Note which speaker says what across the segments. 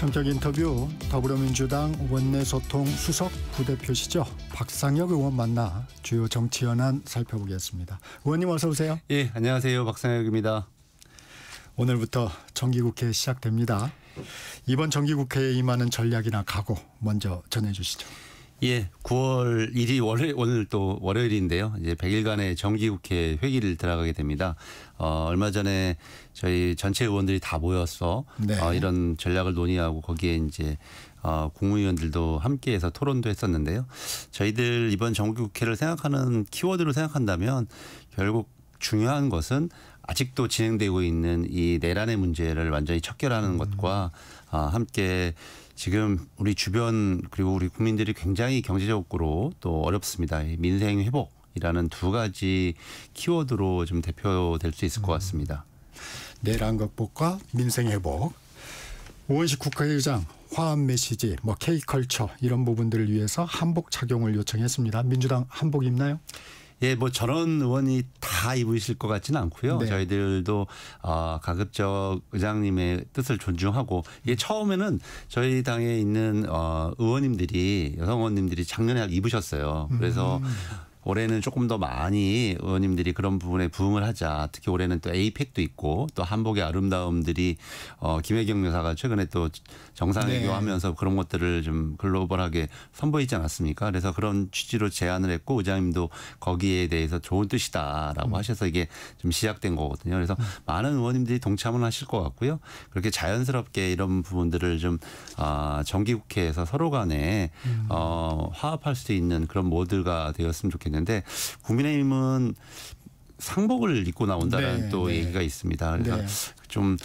Speaker 1: 전격 인터뷰 더불어민주당 원내소통 수석 부대표시죠. 박상혁 의원 만나 주요 정치 현안 살펴보겠습니다. 의원님 어서 오세요.
Speaker 2: 예, 안녕하세요. 박상혁입니다.
Speaker 1: 오늘부터 정기국회 시작됩니다. 이번 정기국회에 임하는 전략이나 각오 먼저 전해주시죠.
Speaker 2: 예, 9월 1일 오늘 또 월요일인데요. 이제 100일간의 정기국회 회기를 들어가게 됩니다. 얼마 전에 저희 전체 의원들이 다 모여서
Speaker 1: 네.
Speaker 2: 이런 전략을 논의하고 거기에 이제 국무위원들도 함께해서 토론도 했었는데요. 저희들 이번 정기국회를 생각하는 키워드로 생각한다면 결국 중요한 것은 아직도 진행되고 있는 이 내란의 문제를 완전히 척결하는 것과 함께 지금 우리 주변 그리고 우리 국민들이 굉장히 경제적으로 또 어렵습니다. 민생 회복이라는 두 가지 키워드로 좀 대표될 수 있을 것 같습니다.
Speaker 1: 내란 극복과 민생 회복. 오원식 국회의장 화합 메시지, K컬처 이런 부분들을 위해서 한복 착용을 요청했습니다. 민주당 한복 입나요?
Speaker 2: 예, 전원 의원이 다 입으실 것 같지는 않고요.
Speaker 1: 네.
Speaker 2: 저희들도 가급적 의장님의 뜻을 존중하고 이게 처음에는 저희 당에 있는 의원님들이 여성 의원님들이 작년에 입으셨어요. 그래서 올해는 조금 더 많이 의원님들이 그런 부분에 부응을 하자. 특히 올해는 또 에이펙도 있고 또 한복의 아름다움들이 김혜경 여사가 최근에 또 정상회교하면서
Speaker 1: 네.
Speaker 2: 그런 것들을 좀 글로벌하게 선보이지 않았습니까? 그래서 그런 취지로 제안을 했고 의장님도 거기에 대해서 좋은 뜻이다라고 하셔서 이게 좀 시작된 거거든요. 그래서 많은 의원님들이 동참을 하실 것 같고요. 그렇게 자연스럽게 이런 부분들을 좀 정기국회에서 서로 간에 화합할 수 있는 그런 모드가 되었으면 좋겠습니다. 있는데 국민의힘은 상복을 입고 나온다는 또 얘기가 있습니다. 그래서 좀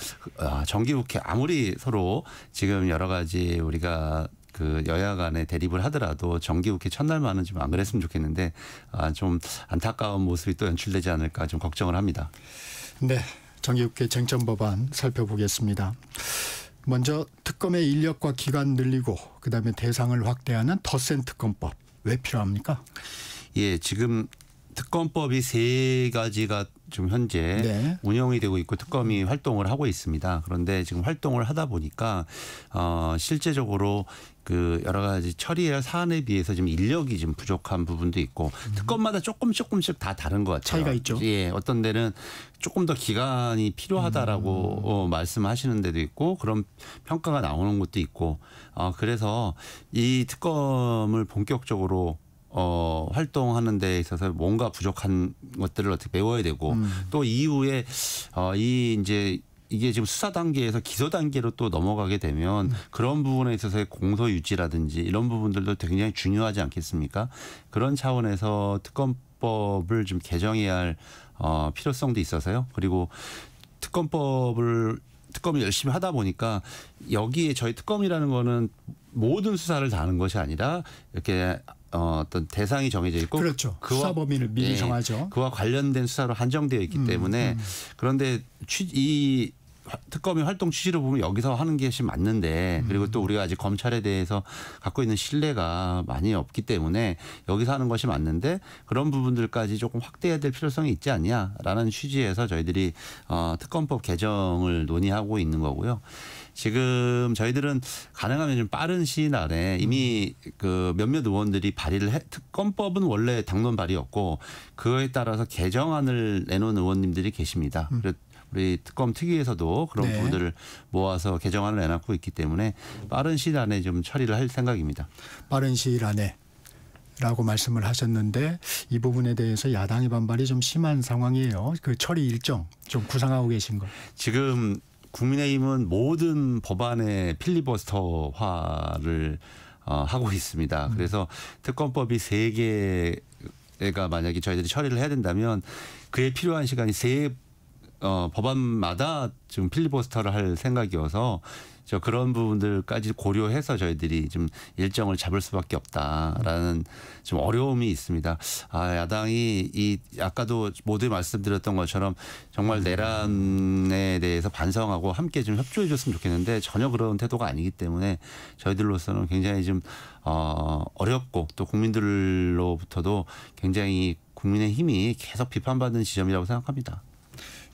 Speaker 2: 정기국회 아무리 서로 지금 여러 가지 우리가 그 여야 간에 대립을 하더라도 정기국회 첫날만은 좀 안 그랬으면 좋겠는데 좀 안타까운 모습이 또 연출되지 않을까 좀 걱정을 합니다.
Speaker 1: 네, 정기국회 쟁점 법안 살펴보겠습니다. 먼저 특검의 인력과 기간 늘리고 그다음에 대상을 확대하는 덧센 특검법 왜 필요합니까?
Speaker 2: 예, 지금 특검법이 3가지가 좀 현재 운영이 되고 있고 특검이 활동을 하고 있습니다. 그런데 지금 활동을 하다 보니까 실제적으로 그 여러 가지 처리할 사안에 비해서 지금 인력이 좀 부족한 부분도 있고 특검마다 조금씩 다 다른 것 같아요.
Speaker 1: 차이가 있죠.
Speaker 2: 예, 어떤 데는 조금 더 기간이 필요하다라고 말씀하시는 데도 있고 그런 평가가 나오는 것도 있고 그래서 이 특검을 본격적으로 활동하는 데 있어서 뭔가 부족한 것들을 어떻게 메워야 되고 또 이후에 이게 지금 수사 단계에서 기소 단계로 또 넘어가게 되면 그런 부분에 있어서의 공소 유지라든지 이런 부분들도 굉장히 중요하지 않겠습니까? 그런 차원에서 특검법을 좀 개정해야 할 필요성도 있어서요. 그리고 특검을 열심히 하다 보니까 여기에 저희 특검이라는 거는 모든 수사를 다 하는 것이 아니라 이렇게 어떤 대상이 정해져 있고
Speaker 1: 그렇죠. 수사 범위를 미리 정하죠.
Speaker 2: 그와 관련된 수사로 한정되어 있기 때문에 그런데 이 특검의 활동 취지로 보면 여기서 하는 것이 맞는데 그리고 또 우리가 아직 검찰에 대해서 갖고 있는 신뢰가 많이 없기 때문에 여기서 하는 것이 맞는데 그런 부분들까지 조금 확대해야 될 필요성이 있지 않냐라는 취지에서 저희들이 특검법 개정을 논의하고 있는 거고요. 지금 저희들은 가능하면 좀 빠른 시일 안에 이미 그 몇몇 의원들이 특검법은 원래 당론 발의였고 그거에 따라서 개정안을 내놓은 의원님들이 계십니다. 우리 특검 특위에서도 그런 부분들을 모아서 개정안을 내놓고 있기 때문에 빠른 시일 안에 좀 처리를 할 생각입니다.
Speaker 1: 빠른 시일 안에. 라고 말씀을 하셨는데 이 부분에 대해서 야당의 반발이 좀 심한 상황이에요. 그 처리 일정 좀 구상하고 계신 거. 지금
Speaker 2: 국민의힘은 모든 법안의 필리버스터화를 하고 있습니다. 그래서 특검법이 3개가 만약에 저희들이 처리를 해야 된다면 그에 필요한 시간이 법안마다 지금 필리버스터를 할 생각이어서 그런 부분들까지 고려해서 저희들이 좀 일정을 잡을 수밖에 없다라는 좀 어려움이 있습니다. 야당이 아까도 모두 말씀드렸던 것처럼 정말 내란에 대해서 반성하고 함께 좀 협조해 줬으면 좋겠는데 전혀 그런 태도가 아니기 때문에 저희들로서는 굉장히 좀 어렵고 또 국민들로부터도 굉장히 국민의 힘이 계속 비판받는 지점이라고 생각합니다.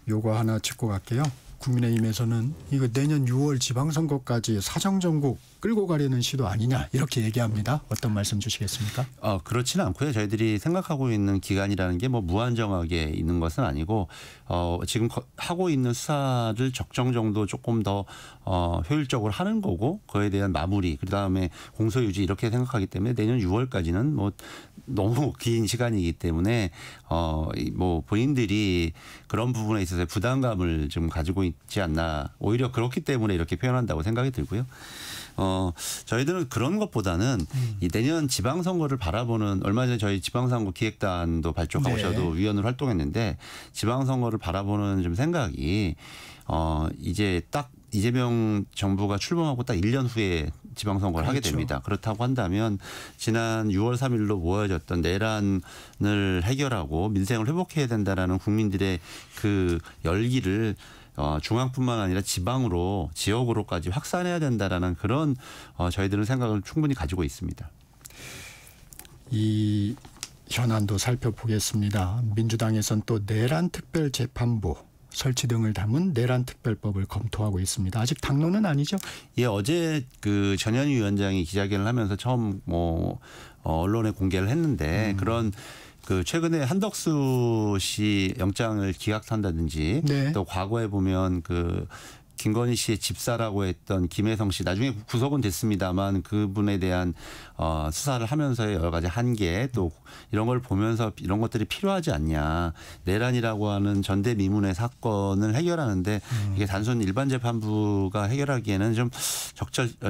Speaker 1: 요거 하나 짚고 갈게요. 국민의힘에서는 이거 내년 6월 지방선거까지 사정정국 끌고 가려는 시도 아니냐 이렇게 얘기합니다. 어떤 말씀 주시겠습니까?
Speaker 2: 그렇지는 않고요. 저희들이 생각하고 있는 기간이라는 게 뭐 무한정하게 있는 것은 아니고 지금 하고 있는 수사를 적정 정도 조금 더 효율적으로 하는 거고 그에 대한 마무리 그다음에 공소유지 이렇게 생각하기 때문에 내년 6월까지는 뭐 너무 긴 시간이기 때문에 뭐 본인들이 그런 부분에 있어서 부담감을 좀 가지고 있지 않나 오히려 그렇기 때문에 이렇게 표현한다고 생각이 들고요. 저희들은 그런 것보다는 이 내년 지방선거를 바라보는 얼마 전에 저희 지방선거 기획단도 발족하고 저도 위원으로 활동했는데 지방선거를 바라보는 좀 생각이 이제 딱 이재명 정부가 출범하고 딱 1년 후에 지방선거를 하게 됩니다. 그렇다고 한다면 지난 6월 3일로 모여졌던 내란을 해결하고 민생을 회복해야 된다라는 국민들의 그 열기를 중앙뿐만 아니라 지방으로 지역으로까지 확산해야 된다라는 그런 저희들은 생각을 충분히 가지고 있습니다.
Speaker 1: 이 현안도 살펴보겠습니다. 민주당에선 또 내란 특별재판부 설치 등을 담은 내란 특별법을 검토하고 있습니다. 아직 당론은 아니죠?
Speaker 2: 예, 어제 그 전현희 위원장이 기자회견을 하면서 처음 언론에 공개를 했는데 그런 그 최근에 한덕수 씨 영장을 기각한다든지 또 과거에 보면 그 김건희 씨의 집사라고 했던 김혜성 씨 나중에 구속은 됐습니다만 그분에 대한 수사를 하면서의 여러 가지 한계 또 이런 걸 보면서 이런 것들이 필요하지 않냐. 내란이라고 하는 전대미문의 사건을 해결하는데 이게 단순 일반 재판부가 해결하기에는 좀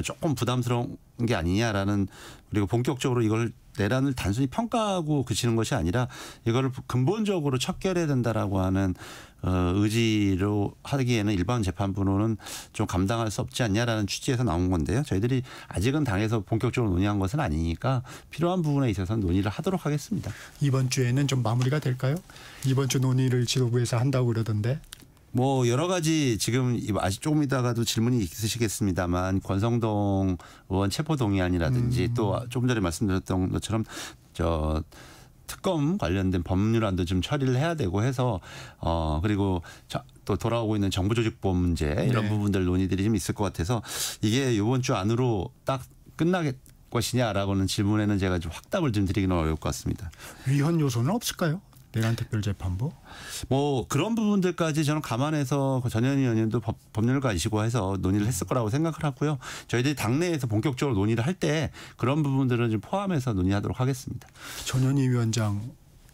Speaker 2: 조금 부담스러운 게 아니냐라는 그리고 본격적으로 이걸 내란을 단순히 평가하고 그치는 것이 아니라 이거를 근본적으로 척결해야 된다라고 하는 의지로 하기에는 일반 재판부로는 좀 감당할 수 없지 않냐라는 취지에서 나온 건데요. 저희들이 아직은 당에서 본격적으로 논의한 것은 아니니까 필요한 부분에 있어서는 논의를 하도록 하겠습니다.
Speaker 1: 이번 주에는 좀 마무리가 될까요? 이번 주 논의를 지도부에서 한다고 그러던데.
Speaker 2: 뭐 여러 가지 지금 아직 조금 있다가도 질문이 있으시겠습니다만 권성동 의원 체포동의안이라든지 또 조금 전에 말씀드렸던 것처럼 특검 관련된 법률안도 좀 처리를 해야 되고 해서 그리고 또 돌아오고 있는 정부조직법 문제 이런 부분들 논의들이 좀 있을 것 같아서 이게 이번 주 안으로 딱 끝나겠 것이냐라고는 질문에는 제가 좀 확답을 좀 드리기는 어려울 것 같습니다.
Speaker 1: 위헌 요소는 없을까요? 내란특별재판부?
Speaker 2: 뭐 그런 부분들까지 저는 감안해서 전현희 의원님도 법률가이시고 해서 논의를 했을 거라고 생각을 하고요. 저희들이 당내에서 본격적으로 논의를 할 때 그런 부분들은 좀 포함해서 논의하도록 하겠습니다.
Speaker 1: 전현희 위원장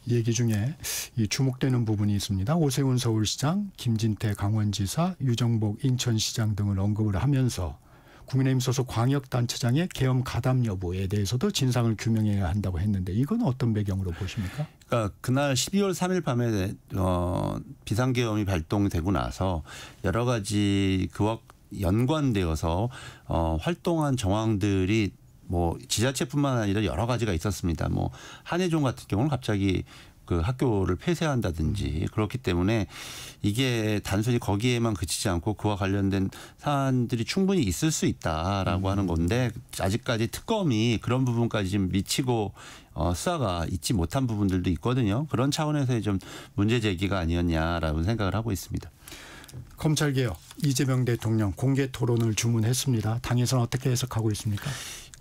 Speaker 1: 얘기 중에 이 주목되는 부분이 있습니다. 오세훈 서울시장, 김진태 강원지사, 유정복 인천시장 등을 언급을 하면서 국민의힘 소속 광역단체장의 계엄 가담 여부에 대해서도 진상을 규명해야 한다고 했는데 이건 어떤 배경으로 보십니까?
Speaker 2: 그러니까 그날 12월 3일 밤에 비상계엄이 발동되고 나서 여러 가지 그와 연관되어서 활동한 정황들이 뭐 지자체뿐만 아니라 여러 가지가 있었습니다. 뭐 한예종 같은 경우는 갑자기 그 학교를 폐쇄한다든지 그렇기 때문에 이게 단순히 거기에만 그치지 않고 그와 관련된 사안들이 충분히 있을 수 있다라고 하는 건데 아직까지 특검이 그런 부분까지 좀 미치고 수사가 있지 못한 부분들도 있거든요. 그런 차원에서의 좀 문제 제기가 아니었냐라는 생각을 하고 있습니다.
Speaker 1: 검찰개혁 이재명 대통령 공개 토론을 주문했습니다. 당에서는 어떻게 해석하고 있습니까?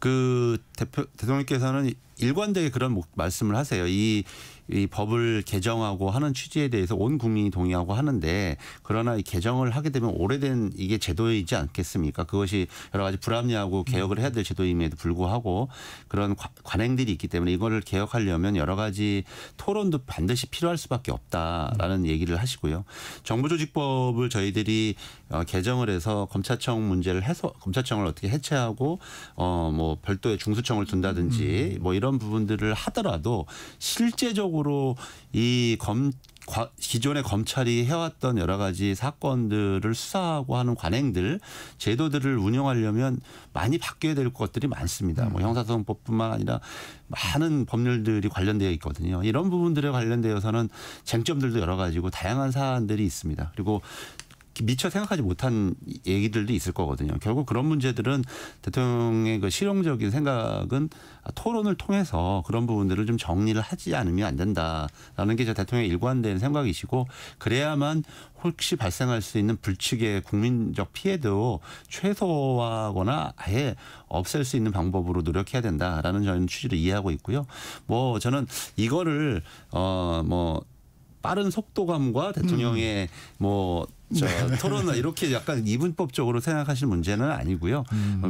Speaker 2: 그 대통령께서는 일관되게 그런 말씀을 하세요. 이 법을 개정하고 하는 취지에 대해서 온 국민이 동의하고 하는데 그러나 이 개정을 하게 되면 오래된 이게 제도이지 않겠습니까? 그것이 여러 가지 불합리하고 개혁을 해야 될 제도임에도 불구하고 그런 관행들이 있기 때문에 이거를 개혁하려면 여러 가지 토론도 반드시 필요할 수밖에 없다라는 얘기를 하시고요. 정부조직법을 저희들이 개정을 해서 검찰청 문제를 검찰청을 어떻게 해체하고 뭐 별도의 중수청을 둔다든지 뭐 이런 부분들을 하더라도 실제적으로 이 기존의 검찰이 해왔던 여러 가지 사건들을 수사하고 하는 관행들, 제도들을 운영하려면 많이 바뀌어야 될 것들이 많습니다. 뭐 형사소송법뿐만 아니라 많은 법률들이 관련되어 있거든요. 이런 부분들에 관련되어서는 쟁점들도 여러 가지고 다양한 사안들이 있습니다. 그리고 미처 생각하지 못한 얘기들도 있을 거거든요. 결국 그런 문제들은 대통령의 그 실용적인 생각은 토론을 통해서 그런 부분들을 좀 정리를 하지 않으면 안 된다라는 게 저 대통령의 일관된 생각이시고 그래야만 혹시 발생할 수 있는 불측의 국민적 피해도 최소화하거나 아예 없앨 수 있는 방법으로 노력해야 된다라는 저는 취지를 이해하고 있고요. 뭐 저는 이거를 뭐 빠른 속도감과 대통령의 토론을 이렇게 약간 이분법적으로 생각하시는 문제는 아니고요.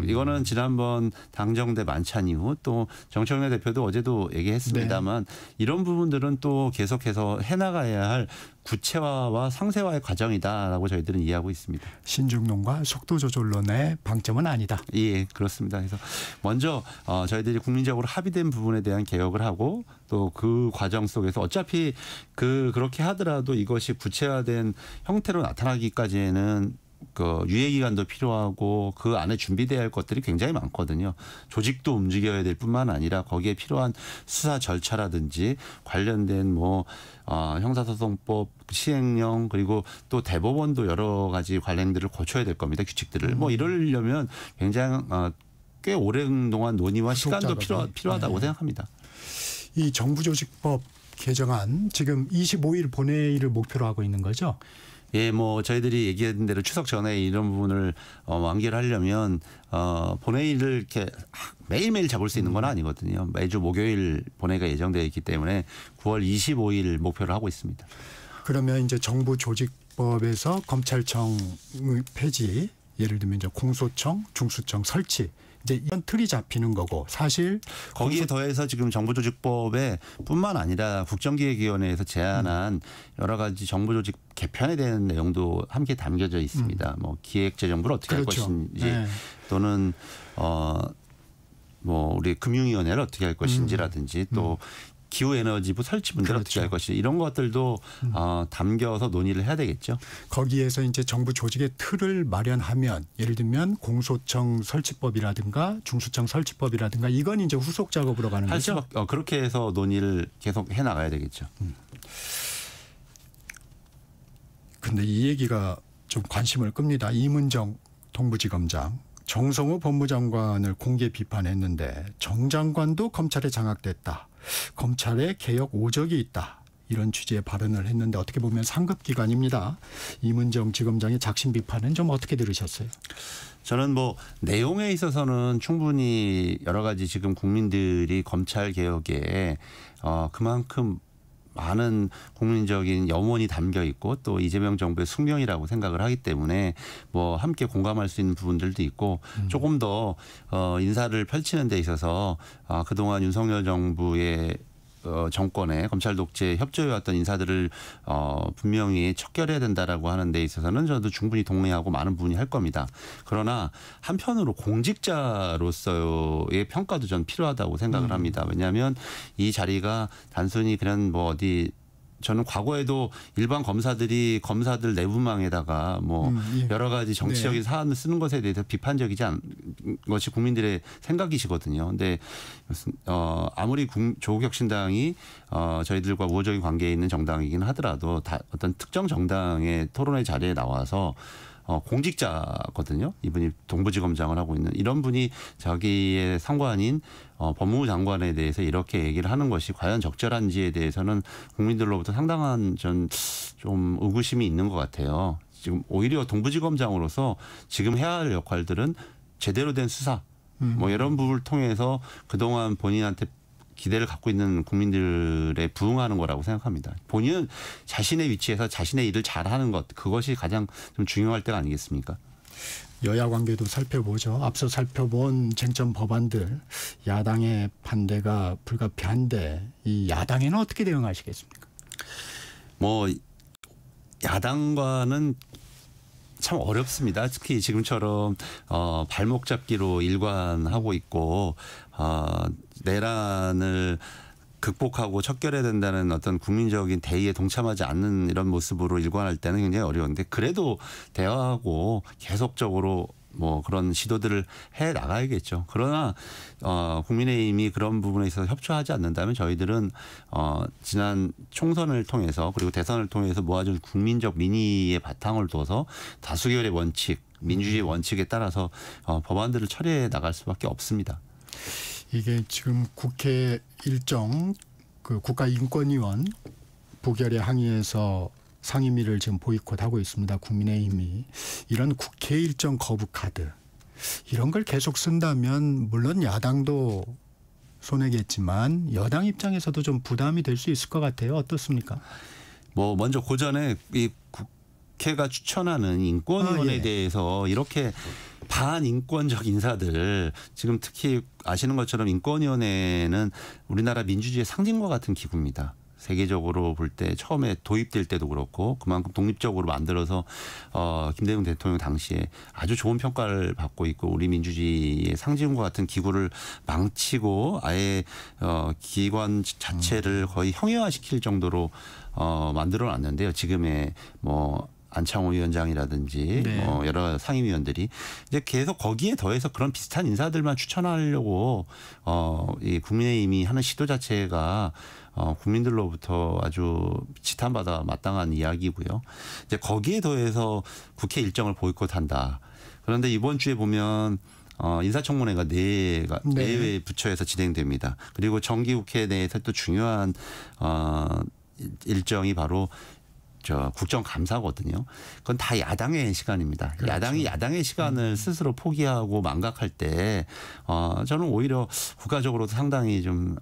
Speaker 2: 이거는 지난번 당정대 만찬 이후 또 정청래 대표도 어제도 얘기했습니다만 이런 부분들은 또 계속해서 해나가야 할 구체화와 상세화의 과정이다라고 저희들은 이해하고 있습니다.
Speaker 1: 신중론과 속도 조절론의 방점은 아니다.
Speaker 2: 예, 그렇습니다. 그래서 먼저 저희들이 국민적으로 합의된 부분에 대한 개혁을 하고 또 그 과정 속에서 어차피 그렇게 하더라도 이것이 구체화된 형태로 나타나기까지는 그 유예 기간도 필요하고 그 안에 준비돼야 할 것들이 굉장히 많거든요. 조직도 움직여야 될 뿐만 아니라 거기에 필요한 수사 절차라든지 관련된 형사소송법 시행령 그리고 또 대법원도 여러 가지 관행들을 고쳐야 될 겁니다. 규칙들을. 이러려면 굉장히 꽤 오랜 동안 논의와 시간도 필요하다고 생각합니다.
Speaker 1: 이 정부조직법 개정안 지금 25일 본회의를 목표로 하고 있는 거죠?
Speaker 2: 예, 저희들이 얘기한 대로 추석 전에 이런 부분을 완결하려면 본회의를 이렇게 매일매일 잡을 수 있는 건 아니거든요. 매주 목요일 본회의가 예정되어 있기 때문에 9월 25일 목표를 하고 있습니다.
Speaker 1: 그러면 이제 정부조직법에서 검찰청 폐지, 예를 들면 이제 공소청, 중수청 설치 이제 이런 틀이 잡히는 거고 사실
Speaker 2: 거기에 더해서 지금 정부조직법에 뿐만 아니라 국정기획위원회에서 제안한 여러 가지 정부조직 개편에 대한 내용도 함께 담겨져 있습니다. 기획재정부를 어떻게 할 것인지 또는 우리 금융위원회를 어떻게 할 것인지라든지 또 기후에너지부 설치 문제를 어떻게 할 것인지 이런 것들도 담겨서 논의를 해야 되겠죠.
Speaker 1: 거기에서 이제 정부 조직의 틀을 마련하면 예를 들면 공소청 설치법이라든가 중수청 설치법이라든가 이건 이제 후속 작업으로 가는 거죠.
Speaker 2: 그렇게 해서 논의를 계속 해 나가야 되겠죠.
Speaker 1: 근데 이 얘기가 좀 관심을 끕니다. 이문정 동부지검장 정성호 법무장관을 공개 비판했는데 정 장관도 검찰에 장악됐다. 검찰에 개혁 오적이 있다. 이런 취지의 발언을 했는데 어떻게 보면 상급기관입니다. 이문정 지검장의 작심 비판은 좀 어떻게 들으셨어요?
Speaker 2: 저는 내용에 있어서는 충분히 여러 가지 지금 국민들이 검찰 개혁에 그만큼 많은 국민적인 염원이 담겨 있고 또 이재명 정부의 숙명이라고 생각을 하기 때문에 함께 공감할 수 있는 부분들도 있고 조금 더 인사를 펼치는 데 있어서 그동안 윤석열 정부의 정권의 검찰 독재 협조해왔던 인사들을 분명히 척결해야 된다라고 하는 데 있어서는 저도 충분히 동의하고 많은 부분이 할 겁니다. 그러나 한편으로 공직자로서의 평가도 전 필요하다고 생각을 합니다. 왜냐하면 이 자리가 단순히 그냥 저는 과거에도 일반 검사들이 검사들 내부망에다가 여러 가지 정치적인 사안을 쓰는 것에 대해서 비판적이지 않은 것이 국민들의 생각이시거든요. 근데 아무리 조국혁신당이 저희들과 우호적인 관계에 있는 정당이긴 하더라도 어떤 특정 정당의 토론회 자리에 나와서 공직자거든요. 이분이 동부지검장을 하고 있는 이런 분이 자기의 상관인 법무부 장관에 대해서 이렇게 얘기를 하는 것이 과연 적절한지에 대해서는 국민들로부터 상당한 좀 의구심이 있는 것 같아요. 지금 오히려 동부지검장으로서 지금 해야 할 역할들은 제대로 된 수사 이런 부분을 통해서 그동안 본인한테 기대를 갖고 있는 국민들에 부응하는 거라고 생각합니다. 본인은 자신의 위치에서 자신의 일을 잘하는 것 그것이 가장 좀 중요할 때가 아니겠습니까?
Speaker 1: 여야 관계도 살펴보죠. 앞서 살펴본 쟁점 법안들 야당의 반대가 불가피한데 이 야당에는 어떻게 대응하시겠습니까?
Speaker 2: 야당과는 참 어렵습니다. 특히 지금처럼 발목 잡기로 일관하고 있고 내란을 극복하고 척결해야 된다는 어떤 국민적인 대의에 동참하지 않는 이런 모습으로 일관할 때는 굉장히 어려운데 그래도 대화하고 계속적으로 뭐 그런 시도들을 해 나가야겠죠. 그러나 국민의힘이 그런 부분에 있어서 협조하지 않는다면 저희들은 지난 총선을 통해서 그리고 대선을 통해서 모아준 국민적 민의의 바탕을 둬서 다수결의 원칙, 민주주의 원칙에 따라서 법안들을 처리해 나갈 수밖에 없습니다.
Speaker 1: 이게 지금 국회 일정 그 국가인권위원 부결에 항의해서 상임위를 지금 보이콧하고 있습니다. 국민의힘이. 이런 국회 일정 거부 카드 이런 걸 계속 쓴다면 물론 야당도 손해겠지만 여당 입장에서도 좀 부담이 될 수 있을 것 같아요. 어떻습니까?
Speaker 2: 뭐 먼저 그 전에 이 국회가 추천하는 인권위원회에
Speaker 1: 예.
Speaker 2: 대해서 이렇게 반인권적 인사들 지금 특히 아시는 것처럼 인권위원회는 우리나라 민주주의의 상징과 같은 기구입니다. 세계적으로 볼 때 처음에 도입될 때도 그렇고 그만큼 독립적으로 만들어서 김대중 대통령 당시에 아주 좋은 평가를 받고 있고 우리 민주주의의 상징과 같은 기구를 망치고 아예 기관 자체를 거의 형해화시킬 정도로 만들어놨는데요. 지금의 뭐 안창호 위원장이라든지
Speaker 1: 네.
Speaker 2: 뭐 여러 상임위원들이 이제 계속 거기에 더해서 그런 비슷한 인사들만 추천하려고 이 국민의힘이 하는 시도 자체가 국민들로부터 아주 지탄받아 마땅한 이야기고요. 이제 거기에 더해서 국회 일정을 보이콧한다. 그런데 이번 주에 보면 인사청문회가 네 부처에서 진행됩니다. 그리고 정기국회 내에서 또 중요한 일정이 바로 국정감사거든요. 그건 다 야당의 시간입니다.
Speaker 1: 그렇죠.
Speaker 2: 야당이 야당의 시간을 스스로 포기하고 망각할 때 저는 오히려 국가적으로도 상당히 좀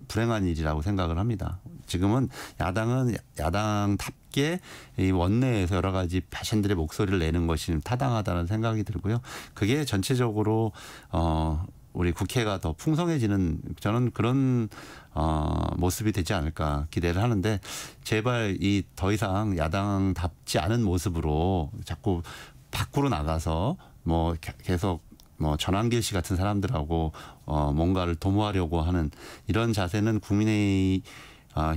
Speaker 2: 불행한 일이라고 생각을 합니다. 지금은 야당은 야당답게 이 원내에서 여러 가지 자신들의 목소리를 내는 것이 타당하다는 생각이 들고요. 그게 전체적으로 우리 국회가 더 풍성해지는 저는 그런 모습이 되지 않을까 기대를 하는데 제발 이 더 이상 야당답지 않은 모습으로 자꾸 밖으로 나가서 뭐 계속 뭐 전환길 씨 같은 사람들하고 뭔가를 도모하려고 하는 이런 자세는 국민의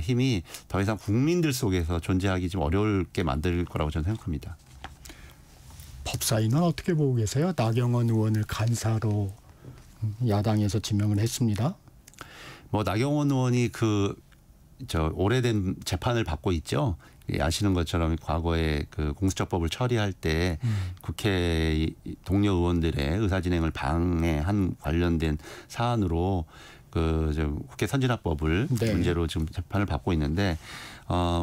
Speaker 2: 힘이 더 이상 국민들 속에서 존재하기 좀 어렵게 만들 거라고 저는 생각합니다.
Speaker 1: 법사위는 어떻게 보고 계세요? 나경원 의원을 간사로 야당에서 지명을 했습니다.
Speaker 2: 뭐 나경원 의원이 오래된 재판을 받고 있죠. 아시는 것처럼 과거에 그 공수처법을 처리할 때 국회 동료 의원들의 의사진행을 방해한 관련된 사안으로 국회 선진화법을
Speaker 1: 네.
Speaker 2: 문제로 지금 재판을 받고 있는데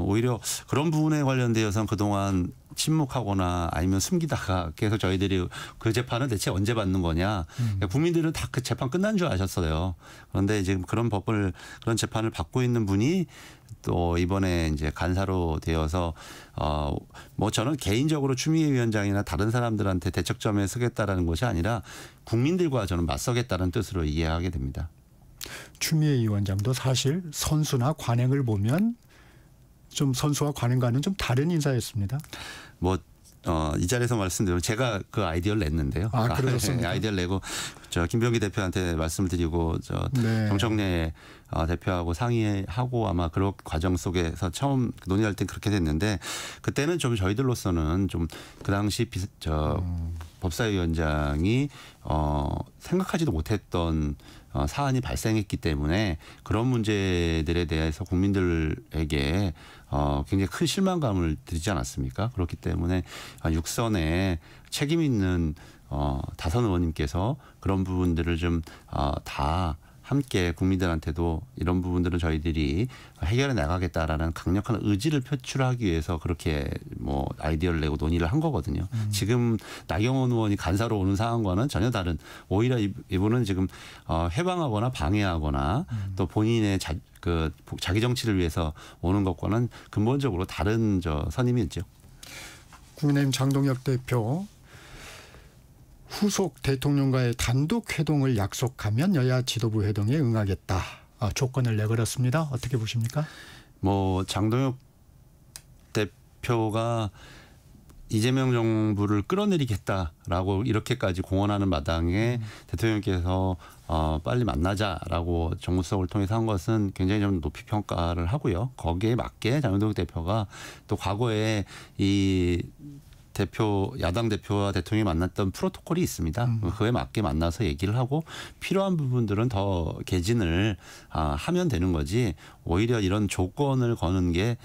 Speaker 2: 오히려 그런 부분에 관련되어서는 그동안 침묵하거나 아니면 숨기다가 계속 저희들이 그 재판은 대체 언제 받는 거냐. 국민들은 다 그 재판 끝난 줄 아셨어요. 그런데 지금 그런 재판을 받고 있는 분이 또 이번에 이제 간사로 되어서 뭐 저는 개인적으로 추미애 위원장이나 다른 사람들한테 대척점에 서겠다라는 것이 아니라 국민들과 저는 맞서겠다는 뜻으로 이해하게 됩니다.
Speaker 1: 추미애 위원장도 사실 선수나 관행을 보면 좀 선수와 관행과는 좀 다른 인사였습니다.
Speaker 2: 뭐 이 자리에서 말씀드리면 제가 그 아이디어를 냈는데요.
Speaker 1: 그러셨습니까?
Speaker 2: 아이디어를 내고 김병기 대표한테 말씀을 드리고
Speaker 1: 네.
Speaker 2: 정청래 대표하고 상의하고 아마 그런 과정 속에서 처음 논의할 땐 그렇게 됐는데 그때는 좀 저희들로서는 좀 그 당시 법사위원장이 생각하지도 못했던 사안이 발생했기 때문에 그런 문제들에 대해서 국민들에게 굉장히 큰 실망감을 드리지 않았습니까? 그렇기 때문에 육선에 책임 있는 다선 의원님께서 그런 부분들을 좀 다 함께 국민들한테도 이런 부분들은 저희들이 해결해 나가겠다라는 강력한 의지를 표출하기 위해서 그렇게 뭐 아이디어를 내고 논의를 한 거거든요. 지금 나경원 의원이 간사로 오는 상황과는 전혀 다른 오히려 이분은 지금 해방하거나 방해하거나 또 본인의 자기 정치를 위해서 오는 것과는 근본적으로 다른 선임이죠.
Speaker 1: 국민의힘 장동혁 대표 후속 대통령과의 단독 회동을 약속하면 여야 지도부 회동에 응하겠다. 조건을 내걸었습니다. 어떻게 보십니까?
Speaker 2: 뭐 장동혁 대표가 이재명 정부를 끌어내리겠다라고 이렇게까지 공언하는 마당에 대통령께서 빨리 만나자라고 정무수석을 통해서 한 것은 굉장히 좀 높이 평가를 하고요. 거기에 맞게 장동혁 대표가 또 과거에 이 야당 대표와 대통령이 만났던 프로토콜이 있습니다. 그에 맞게 만나서 얘기를 하고 필요한 부분들은 더 개진을 하면 되는 거지 오히려 이런 조건을 거는 게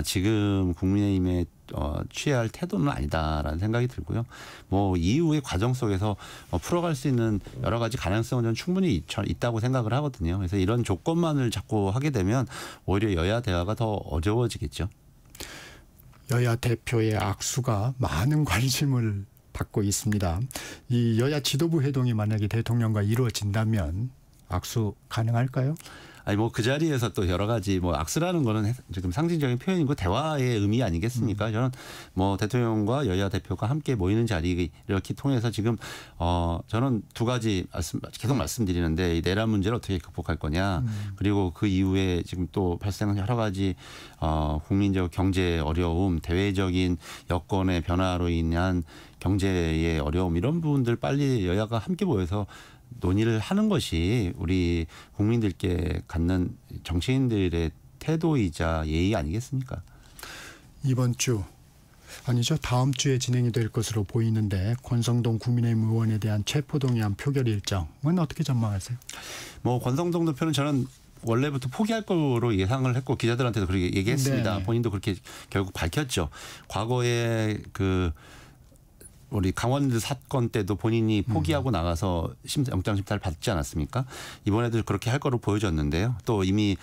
Speaker 2: 지금 국민의힘의 취해야 할 태도는 아니다라는 생각이 들고요. 뭐 이후의 과정 속에서 풀어갈 수 있는 여러 가지 가능성은 저는 충분히 있다고 생각을 하거든요. 그래서 이런 조건만을 자꾸 하게 되면 오히려 여야 대화가 더 어려워지겠죠.
Speaker 1: 여야 대표의 악수가 많은 관심을 받고 있습니다. 이 여야 지도부 회동이 만약에 대통령과 이루어진다면 악수 가능할까요?
Speaker 2: 아니 뭐 그 자리에서 또 여러 가지 뭐 악수라는 거는 지금 상징적인 표현이고 대화의 의미 아니겠습니까? 저는 뭐 대통령과 여야 대표가 함께 모이는 자리 이렇게 통해서 지금 저는 두 가지 계속 말씀드리는데 이 내란 문제를 어떻게 극복할 거냐 그리고 그 이후에 지금 또 발생한 여러 가지 국민적 경제 어려움, 대외적인 여건의 변화로 인한 경제의 어려움 이런 부분들 빨리 여야가 함께 모여서 논의를 하는 것이 우리 국민들께 갖는 정치인들의 태도이자 예의 아니겠습니까?
Speaker 1: 이번 주 아니죠. 다음 주에 진행이 될 것으로 보이는데 권성동 국민의힘 의원에 대한 체포동의안 표결 일정은 어떻게 전망하세요?
Speaker 2: 뭐 권성동 대표는 저는 원래부터 포기할 거로 예상을 했고 기자들한테도 그렇게 얘기했습니다.
Speaker 1: 네네.
Speaker 2: 본인도 그렇게 결국 밝혔죠. 과거에 우리 강원도 사건 때도 본인이 포기하고 나가서 영장 심사를 받지 않았습니까? 이번에도 그렇게 할 거로 보여졌는데요. 또 이미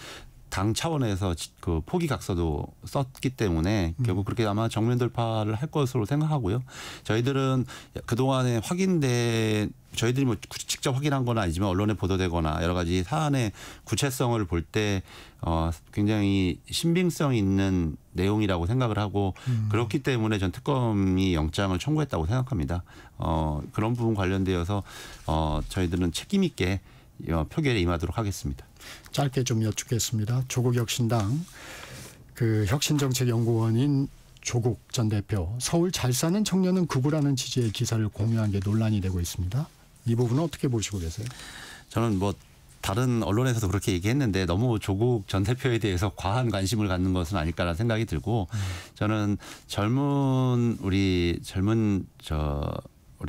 Speaker 2: 당 차원에서 그 포기 각서도 썼기 때문에 결국 그렇게 아마 정면 돌파를 할 것으로 생각하고요. 저희들은 그동안에 저희들이 뭐 직접 확인한 건 아니지만 언론에 보도되거나 여러 가지 사안의 구체성을 볼 때 굉장히 신빙성 있는 내용이라고 생각을 하고 그렇기 때문에 전 특검이 영장을 청구했다고 생각합니다. 그런 부분 관련되어서 저희들은 책임 있게 표결에 임하도록 하겠습니다.
Speaker 1: 짧게 좀 여쭙겠습니다. 조국 혁신당 그 혁신정책연구원인 조국 전 대표 서울 잘 사는 청년은 극우라는 취지의 기사를 공유한 게 논란이 되고 있습니다. 이 부분은 어떻게 보시고 계세요?
Speaker 2: 저는 뭐 다른 언론에서도 그렇게 얘기했는데 너무 조국 전 대표에 대해서 과한 관심을 갖는 것은 아닐까라는 생각이 들고 저는 우리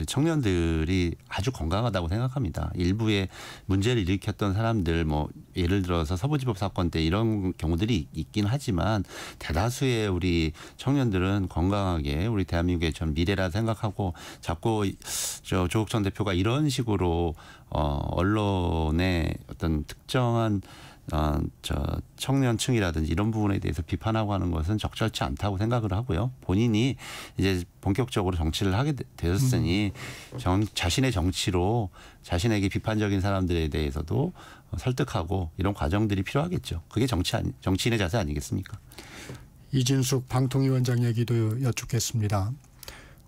Speaker 2: 청년들이 아주 건강하다고 생각합니다. 일부의 문제를 일으켰던 사람들 뭐 예를 들어서 서부지법 사건 때 이런 경우들이 있긴 하지만 대다수의 우리 청년들은 건강하게 우리 대한민국의 전 미래라 생각하고 자꾸 조국 전 대표가 이런 식으로 언론의 어떤 특정한 청년층이라든지 이런 부분에 대해서 비판하고 하는 것은 적절치 않다고 생각을 하고요. 본인이 이제 본격적으로 정치를 하게 되었으니 자신의 정치로 자신에게 비판적인 사람들에 대해서도 설득하고 이런 과정들이 필요하겠죠. 그게 정치인의 자세 아니겠습니까?
Speaker 1: 이진숙 방통위원장 얘기도 여쭙겠습니다.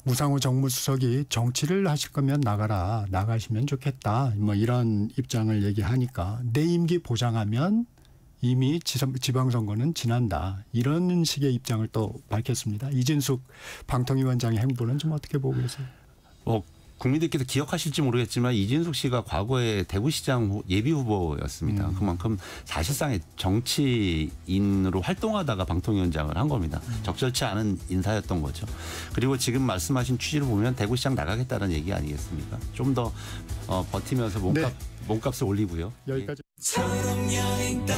Speaker 1: 우상호 정무수석이 정치를 하실 거면 나가시면 좋겠다. 뭐 이런 입장을 얘기하니까 내 임기 보장하면 이미 지방선거는 지난다. 이런 식의 입장을 또 밝혔습니다. 이진숙 방통위원장의 행보는 좀 어떻게 보고 계세요?
Speaker 2: 국민들께서 기억하실지 모르겠지만 이진숙 씨가 과거에 대구시장 예비 후보였습니다. 그만큼 사실상의 정치인으로 활동하다가 방통위원장을 한 겁니다. 적절치 않은 인사였던 거죠. 그리고 지금 말씀하신 취지를 보면 대구시장 나가겠다는 얘기 아니겠습니까? 좀 더 버티면서 몸값을 올리고요.
Speaker 1: 여기까지.
Speaker 3: 처럼 여행 떠